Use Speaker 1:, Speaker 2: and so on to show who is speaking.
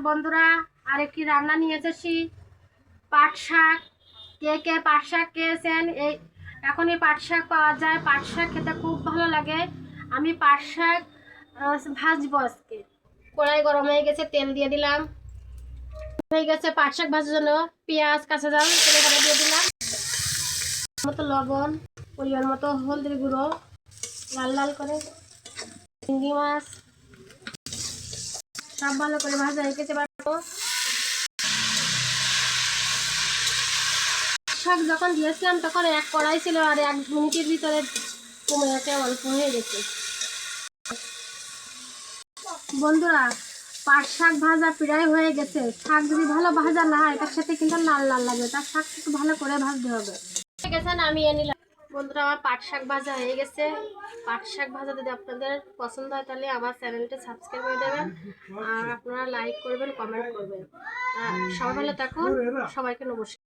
Speaker 1: বন্ধুরা, আরেকটি রান্না নিয়ে এসেছি পাট শাক। কে কে পাট শাক খেয়েছেন? এখন এই পাট শাক পাওয়া যায়। পাট শাক খেতে খুব ভালো লাগে। আমি পাট শাক ভাজবো আজকে। কড়াই গরম হয়ে গেছে, তেল দিয়ে দিলাম। হয়ে গেছে পাট শাক ভাজার জন্য পেঁয়াজ, কাঁচা ঝাল তেলে করে দিয়ে দিলাম। মতো লবণ, পরিমাণ মতো হলদির গুঁড়ো, লাল লাল করে চিংড়ি মাছ সব ভালো করে ভাজা হয়ে গেছে। শাক যখন দিয়েছিলাম তখন এক কড়াই ছিল, আর 1 মিনিটের ভিতরে কমে গেছে, অল্প হয়ে গেছে। বন্ধুরা, পাট শাক ভাজা প্রায় হয়ে গেছে। শাক যদি ভালো ভাজা না হয় তার সাথে কিন্তু লাল লাল লাগবে, তার শাক একটু ভালো করে ভাজতে হবে। হয়ে গেছে, নামিয়ে নিলাম। বন্ধুরা, আমার পাট শাক ভাজা হয়ে গেছে। পাট শাক ভাজা যদি আপনাদের পছন্দ হয় তাহলে আমার চ্যানেলটা সাবস্ক্রাইব করে দেবেন, আর আপনারা লাইক করবেন, কমেন্ট করবেন। সবাই ভালো থাকুন, সবাইকে নমস্কার।